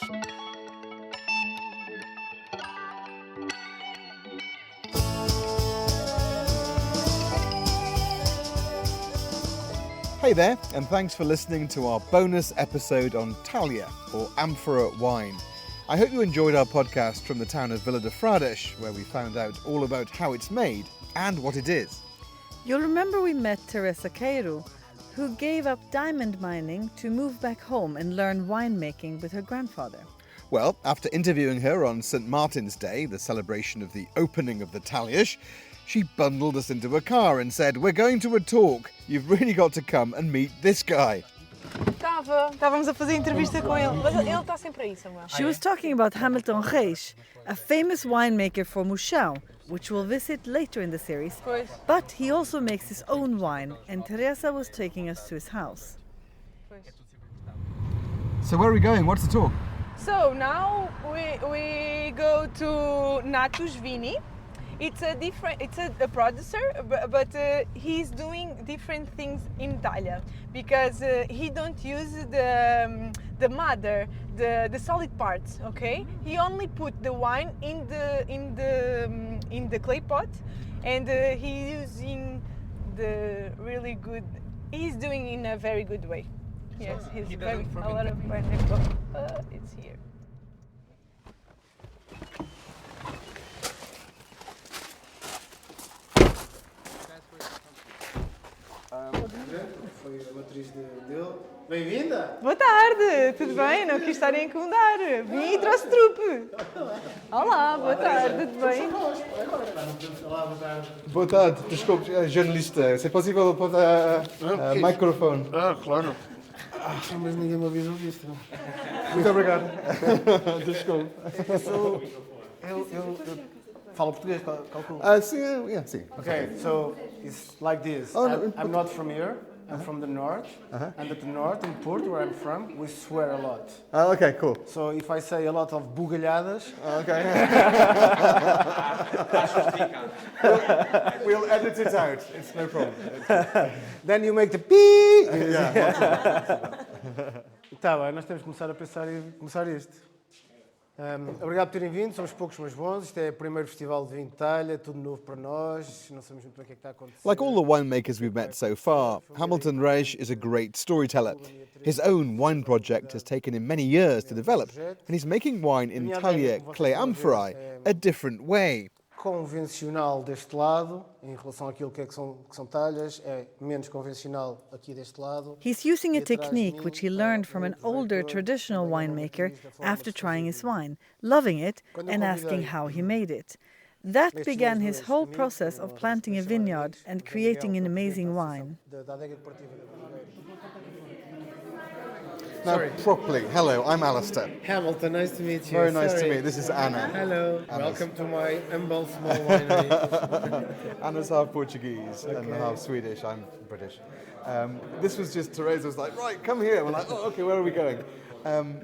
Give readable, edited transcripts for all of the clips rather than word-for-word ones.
Hey there, and thanks for listening to our bonus episode on Talha, or amphora wine. I hope you enjoyed our podcast from the town of Vila de Frades, where we found out all about how it's made and what it is. You'll remember we met Teresa Queiro, who gave up diamond mining to move back home and learn winemaking with her grandfather. Well, after interviewing her on St. Martin's Day, the celebration of the opening of the talhas, she bundled us into a car and said, "We're going to a talk. You've really got to come and meet this guy." Estávamos a fazer entrevista com ele, mas ele está sempre aí, Samuel. She was talking about Hamilton Reis, a famous winemaker for Mouchão, which we'll visit later in the series. Pois. But he also makes his own wine, and Teresa was taking us to his house. So where are we going? What's the talk? So now we go to Natus Vini. It's a producer, but he's doing different things in Talha because he don't use the mother, the solid parts. Okay, he only put the wine in the clay pot, and he's using the really good. He's doing in a very good way. Yes, he's very a lot of wine. It's here. Foi a matriz dele. Bem-vinda! Boa tarde, tudo bem? Não quis estar a incomodar. Vim e trouxe trupe. Olá, boa tarde, tudo bem? Boa tarde, desculpe, jornalista. Se é possível botar microfone? Claro. Mas ninguém me avisou disto. Muito obrigado. Desculpe. Eu falo português, calculo. Sim. Okay, so it's like this. I'm not from here. I'm from the north. And at the north, in Porto, where I'm from, we swear a lot. Okay, cool. So if I say a lot of bugalhadas, Okay. We'll edit it out. It's no problem. then you make the pee. Yeah. Tá bem, nós temos que começar a pensar e começar isto. Obrigado por terem vindo, somos poucos mas bons. Isto é o primeiro festival de vinho de Talha, tudo novo para nós, não sabemos muito bem o que é que está a acontecer. Like all the winemakers we've met so far, Hamilton Reis is a great storyteller. His own wine project has taken him many years to develop, and he's making wine in Talha clay amphorae a different way. Convencional deste lado, em relação àquilo que são talhas, é menos convencional aqui deste lado. He's using a technique which he learned from an older traditional winemaker after trying his wine, loving it and asking how he made it. That began his whole process of planting a vineyard and creating an amazing wine. Now, properly, hello, I'm Alistair. Hamilton, nice to meet you. Very nice to meet you. This is Anna. Hello, welcome to my humble small winery. Anna's half Portuguese and half Swedish. I'm British. This was just Teresa was like, right, come here. We're like, oh, okay, where are we going?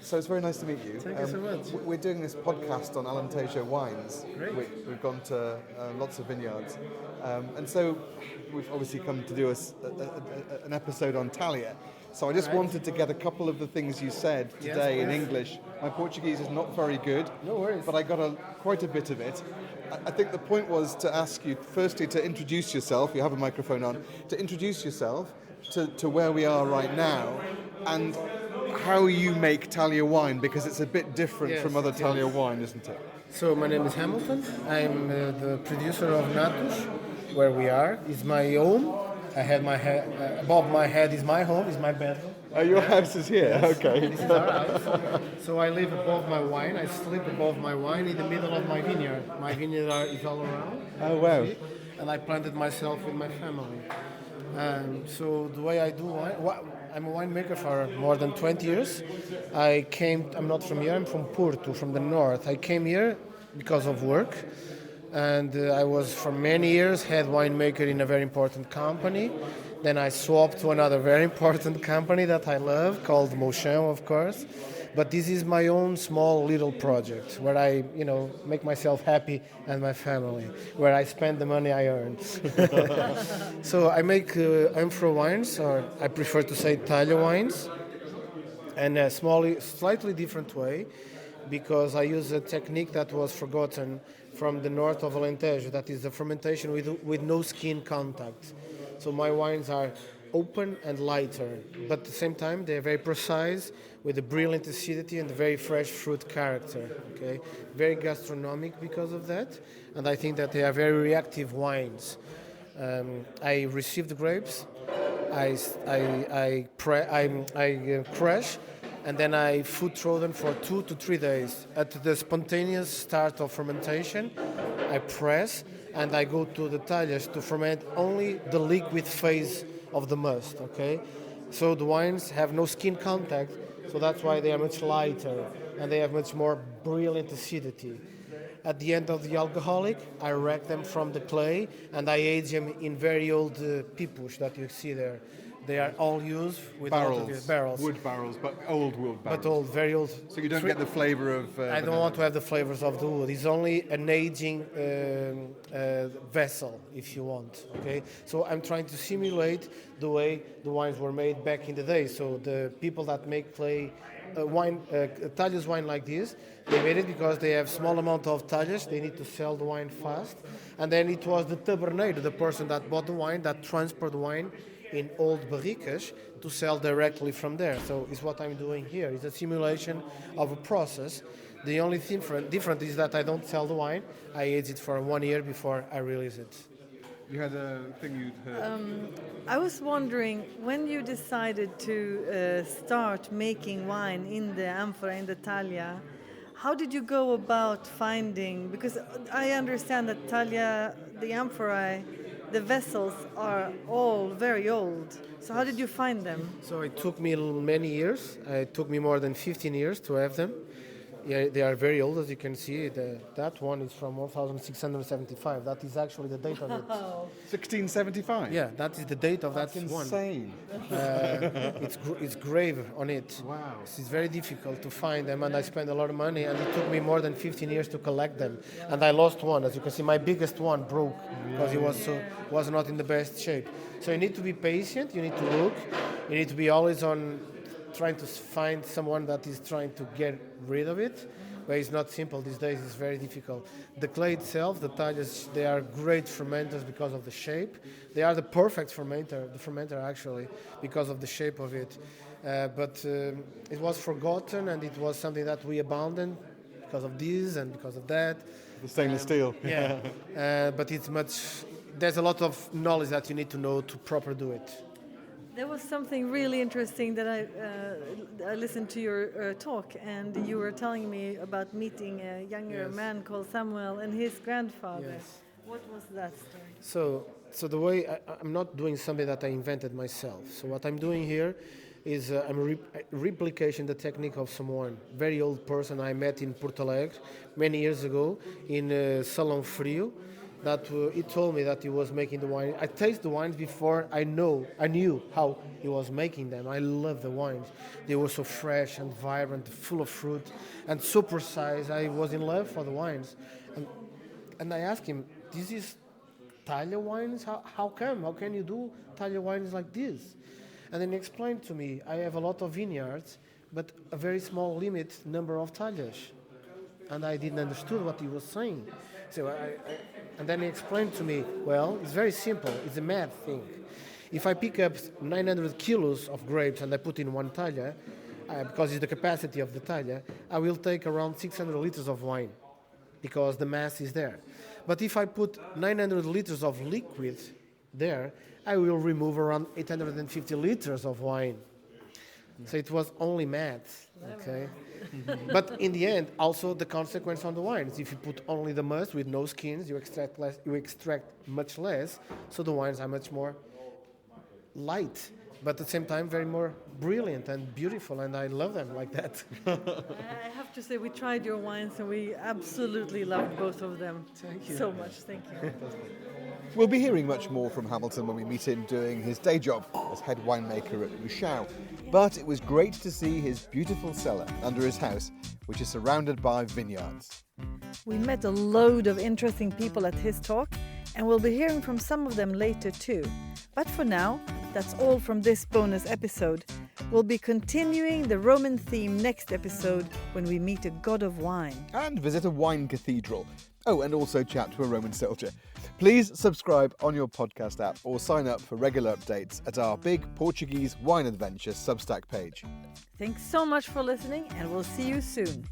So it's very nice to meet you. Thank you so much. We're doing this podcast on Alentejo wines. Great. We've gone to lots of vineyards. And so we've obviously come to do an episode on Talha. So I just wanted to get a couple of the things you said today in English. My Portuguese is not very good, No worries. but I got quite a bit of it. I think the point was to ask you, firstly, to introduce yourself. You have a microphone on. To introduce yourself to where we are right now and how you make Talha wine, because it's a bit different from other Talha wine, isn't it? So my name is Hamilton. I'm the producer of Natus, where we are. It's my home. I have my head above my head is my home, is my bedroom. Oh, your house is here. Yes. Okay. This is our house. So I live above my wine. I sleep above my wine in the middle of my vineyard. My vineyard is all around. Oh, wow. And I planted myself with my family. So the way I do wine, I'm a winemaker for more than 20 years. I'm not from here. I'm from Porto, from the north. I came here because of work. And I was for many years head winemaker in a very important company. Then I swapped to another very important company that I love, called Mouchão, of course. But this is my own small little project where I, make myself happy and my family, where I spend the money I earn. So I make amphora wines, or I prefer to say Talha wines. and a slightly different way, because I use a technique that was forgotten from the north of Alentejo, that is the fermentation with no skin contact. So my wines are open and lighter, but at the same time they're very precise, with a brilliant acidity and very fresh fruit character. Okay, very gastronomic because of that, and I think that they are very reactive wines. I receive the grapes, I crush, and then I food throw them for 2 to 3 days. At the spontaneous start of fermentation, I press and I go to the talhas to ferment only the liquid phase of the must. Okay, so the wines have no skin contact, so that's why they are much lighter and they have much more brilliant acidity. At the end of the alcoholic, I rack them from the clay and I age them in very old pipus that you see there. They are all used with barrels. Wood barrels, but old wood barrels. But old, very old. So you don't get the flavour of... I don't want to have the flavors of the wood. It's only an aging vessel, if you want. Okay, so I'm trying to simulate the way the wines were made back in the day. So the people that make clay talhas wine like this, they made it because they have small amount of talhas. They need to sell the wine fast, and then it was the taberneiro, the person that bought the wine, that transported the wine in old barricas to sell directly from there. So it's what I'm doing here. It's a simulation of a process. The only thing different is that I don't sell the wine. I age it for 1 year before I release it. You had a thing you'd heard. I was wondering, when you decided to start making wine in the amphora, in the Talha, how did you go about finding, because I understand that Talha, the amphorae, the vessels are all very old. So how did you find them? So it took me many years. It took me more than 15 years to have them. Yeah, they are very old, as you can see. That one is from 1675. That is actually the date of it. 1675? Yeah, that is the date of That's that insane. one. It's grave on it. Wow. It's very difficult to find them, and I spent a lot of money, and it took me more than 15 years to collect them. And I lost one. As you can see, my biggest one broke because it was not in the best shape. So you need to be patient. You need to look. You need to be always on trying to find someone that is trying to get rid of it, but it's not simple these days. It's very difficult. The clay itself, the talhas, they are great fermenters because of the shape. They are the perfect fermenter actually, because of the shape of it. But it was forgotten, and it was something that we abandoned because of this and because of that. The stainless steel. Yeah, but there's a lot of knowledge that you need to know to properly do it. There was something really interesting that I listened to your talk, and you were telling me about meeting a younger man called Samuel and his grandfather. Yes. What was that story? So the way I'm not doing something that I invented myself. So what I'm doing here is I'm replicating the technique of someone, very old person I met in Porto Alegre many years ago in Salão Frio. That he told me that he was making the wine. I tasted the wines before I knew how he was making them. I love the wines. They were so fresh and vibrant, full of fruit, and so precise. I was in love for the wines. And I asked him, this is Talha wines? How come? How can you do Talha wines like this? And then he explained to me, I have a lot of vineyards, but a very small limit number of talhas. And I didn't understand what he was saying. So and then he explained to me, well, it's very simple. It's a math thing. If I pick up 900 kilos of grapes and I put in one talha, because it's the capacity of the talha, I will take around 600 liters of wine because the mass is there. But if I put 900 liters of liquid there, I will remove around 850 liters of wine. So it was only math, okay? But in the end, also the consequence on the wines. If you put only the must with no skins, you extract less. You extract much less. So the wines are much more light, but at the same time very more brilliant and beautiful. And I love them like that. I have to say, we tried your wines and we absolutely loved both of them. Thank you so much. Thank you. We'll be hearing much more from Hamilton when we meet him doing his day job as head winemaker at Luchau. But it was great to see his beautiful cellar under his house, which is surrounded by vineyards. We met a load of interesting people at his talk, and we'll be hearing from some of them later too. But for now, that's all from this bonus episode. We'll be continuing the Roman theme next episode when we meet a god of wine. And visit a wine cathedral. Oh, and also chat to a Roman soldier. Please subscribe on your podcast app or sign up for regular updates at our Big Portuguese Wine Adventures Substack page. Thanks so much for listening, and we'll see you soon.